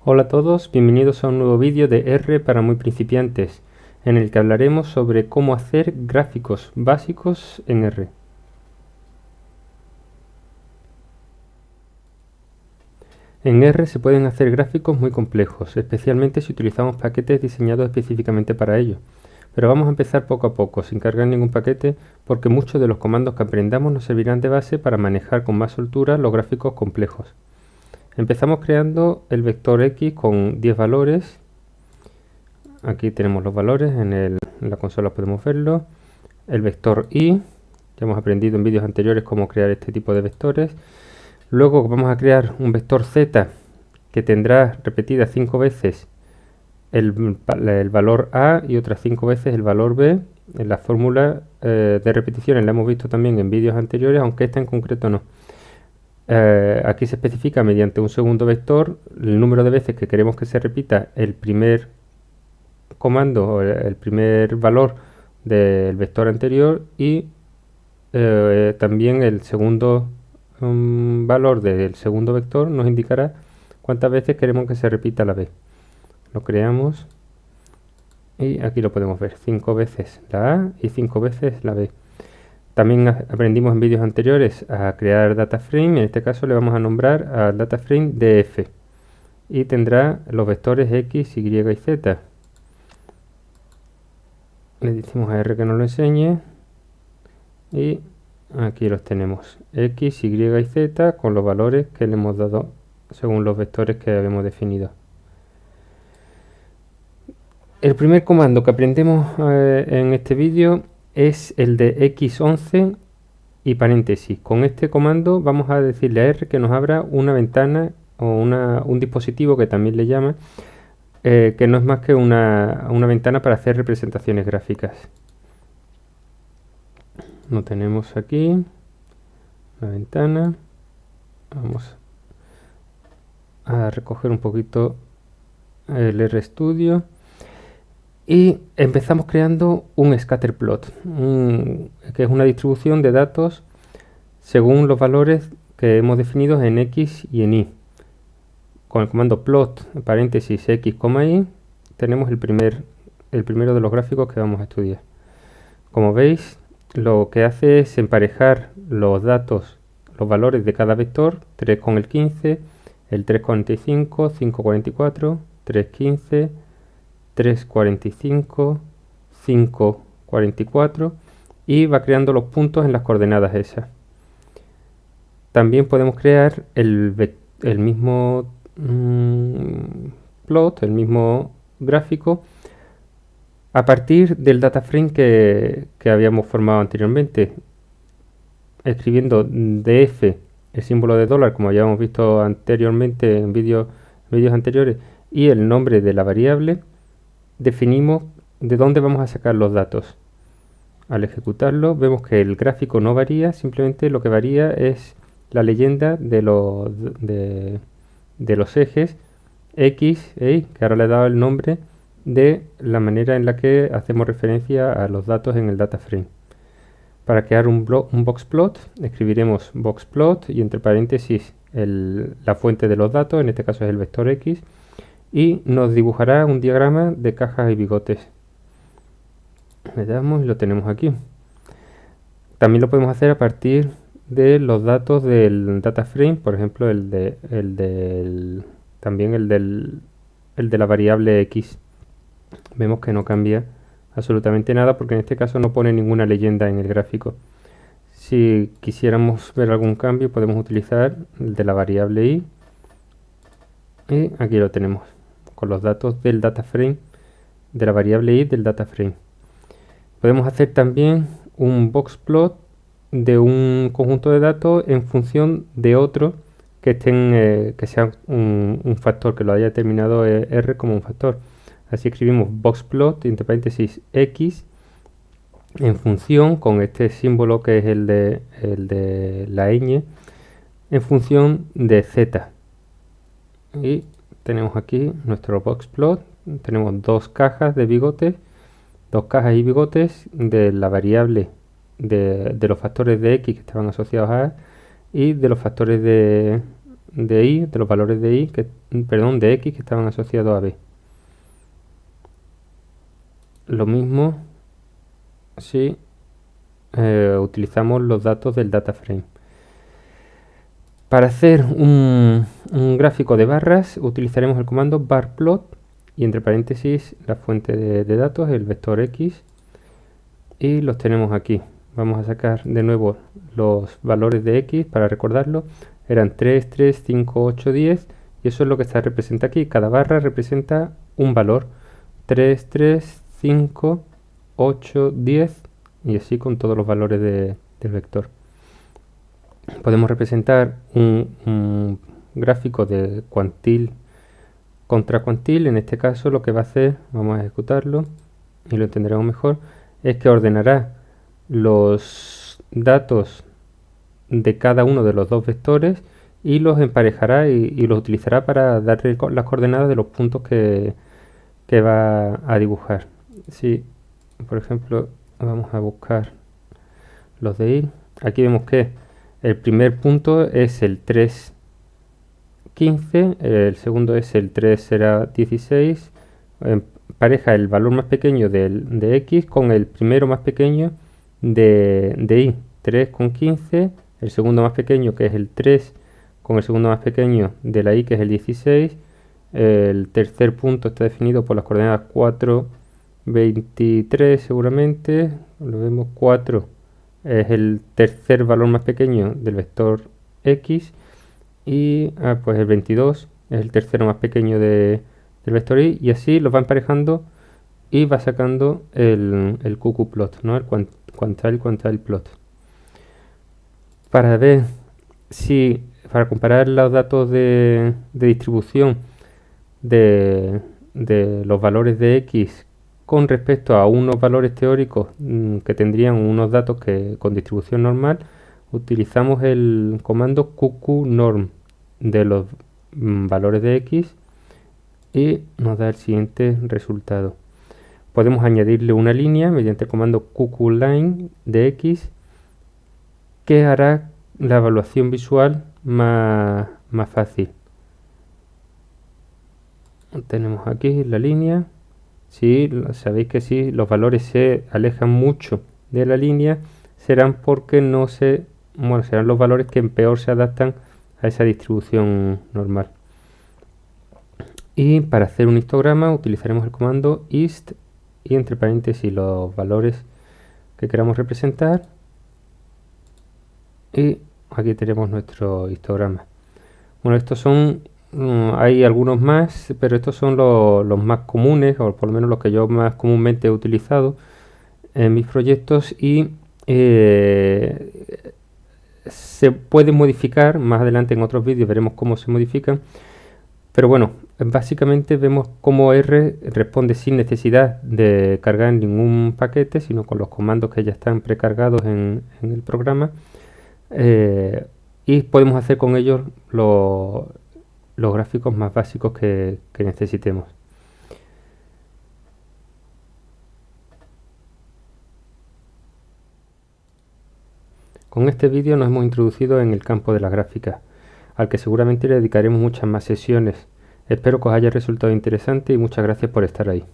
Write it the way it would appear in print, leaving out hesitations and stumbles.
Hola a todos, bienvenidos a un nuevo vídeo de R para muy principiantes, en el que hablaremos sobre cómo hacer gráficos básicos en R. En R se pueden hacer gráficos muy complejos, especialmente si utilizamos paquetes diseñados específicamente para ello. Pero vamos a empezar poco a poco, sin cargar ningún paquete, porque muchos de los comandos que aprendamos nos servirán de base para manejar con más soltura los gráficos complejos. Empezamos creando el vector X con 10 valores. Aquí tenemos los valores, en la consola podemos verlo. El vector Y, ya hemos aprendido en vídeos anteriores cómo crear este tipo de vectores. Luego vamos a crear un vector Z que tendrá repetida 5 veces el valor A y otras 5 veces el valor B. En la fórmula de repeticiones la hemos visto también en vídeos anteriores, aunque esta en concreto no. Aquí se especifica mediante un segundo vector el número de veces que queremos que se repita el primer comando o el primer valor del vector anterior y también el segundo valor del segundo vector nos indicará cuántas veces queremos que se repita la B. Lo creamos y aquí lo podemos ver, 5 veces la A y 5 veces la B. También aprendimos en vídeos anteriores a crear data frame, en este caso le vamos a nombrar al data frame df y tendrá los vectores x, y y z. Le decimos a R que nos lo enseñe y aquí los tenemos, x, y y z con los valores que le hemos dado según los vectores que habíamos definido. El primer comando que aprendemos en este vídeo es el de x11 y paréntesis. Con este comando vamos a decirle a R que nos abra una ventana o un dispositivo que también le llama, que no es más que una ventana para hacer representaciones gráficas. Lo tenemos aquí, la ventana. Vamos a recoger un poquito el RStudio y empezamos creando un scatterplot, que es una distribución de datos según los valores que hemos definido en X y en Y. Con el comando plot, paréntesis, X, Y, tenemos el primero de los gráficos que vamos a estudiar. Como veis, lo que hace es emparejar los datos, los valores de cada vector, 3 con el 15, el 3,45, 5,44, 3,15, 3,45, 5,44 y va creando los puntos en las coordenadas esas. También podemos crear el mismo plot, el mismo gráfico, a partir del data frame que habíamos formado anteriormente, escribiendo df, el símbolo de dólar, como habíamos visto anteriormente en vídeos anteriores, y el nombre de la variable. Definimos de dónde vamos a sacar los datos. Al ejecutarlo vemos que el gráfico no varía, simplemente lo que varía es la leyenda de los ejes X e Y, que ahora le he dado el nombre de la manera en la que hacemos referencia a los datos en el data frame. Para crear un boxplot escribiremos boxplot y entre paréntesis la fuente de los datos, en este caso es el vector X, y nos dibujará un diagrama de cajas y bigotes. Le damos y lo tenemos aquí. También lo podemos hacer a partir de los datos del data frame, por ejemplo también el de la variable X. Vemos que no cambia absolutamente nada porque en este caso no pone ninguna leyenda en el gráfico. Si quisiéramos ver algún cambio podemos utilizar el de la variable Y y aquí lo tenemos con los datos del data frame, de la variable Y del data frame. Podemos hacer también un boxplot de un conjunto de datos en función de otro que sea un factor, que lo haya determinado R como un factor. Así escribimos boxplot entre paréntesis X en función con este símbolo que es el de la ñ en función de Z. Y tenemos aquí nuestro boxplot. Tenemos dos cajas de bigotes, dos cajas y bigotes de la variable de los factores de X que estaban asociados a y de los factores de de y, de los valores de y, de x que estaban asociados a b. Lo mismo si utilizamos los datos del data frame. Para hacer un gráfico de barras utilizaremos el comando barplot y entre paréntesis la fuente de datos, el vector x, y los tenemos aquí. Vamos a sacar de nuevo los valores de x para recordarlo. Eran 3, 3, 5, 8, 10 y eso es lo que se representa aquí. Cada barra representa un valor. 3, 3, 5, 8, 10 y así con todos los valores del vector. Podemos representar un gráfico de cuantil contra cuantil. En este caso lo que va a hacer, vamos a ejecutarlo y lo entenderemos mejor, es que ordenará los datos de cada uno de los dos vectores y los emparejará y los utilizará para darle las coordenadas de los puntos que va a dibujar. Si, por ejemplo, vamos a buscar los de y, aquí vemos que el primer punto es el 3, 15, el segundo es el 3, será 16, empareja el valor más pequeño de x con el primero más pequeño de y, 3 con 15, el segundo más pequeño que es el 3 con el segundo más pequeño de la y que es el 16, el tercer punto está definido por las coordenadas 4, 23 seguramente, lo vemos 4 es el tercer valor más pequeño del vector x y pues el 22 es el tercero más pequeño del vector y así los va emparejando y va sacando el qqplot, ¿no? El quantile plot. Para ver si, para comparar los datos de distribución de los valores de x con respecto a unos valores teóricos que tendrían unos datos con distribución normal, utilizamos el comando qqnorm de los valores de x y nos da el siguiente resultado. Podemos añadirle una línea mediante el comando qqline de x que hará la evaluación visual más fácil. Tenemos aquí la línea. Si sabéis que si los valores se alejan mucho de la línea, serán porque serán los valores que peor se adaptan a esa distribución normal. Y para hacer un histograma utilizaremos el comando hist y entre paréntesis los valores que queramos representar. Y aquí tenemos nuestro histograma. Bueno, estos son, hay algunos más, pero estos son los más comunes, o por lo menos los que yo más comúnmente he utilizado en mis proyectos y se pueden modificar. Más adelante en otros vídeos veremos cómo se modifican. Pero bueno, básicamente vemos cómo R responde sin necesidad de cargar ningún paquete, sino con los comandos que ya están precargados en el programa. Y podemos hacer con ellos los gráficos más básicos que necesitemos. Con este vídeo nos hemos introducido en el campo de la gráfica, al que seguramente le dedicaremos muchas más sesiones. Espero que os haya resultado interesante y muchas gracias por estar ahí.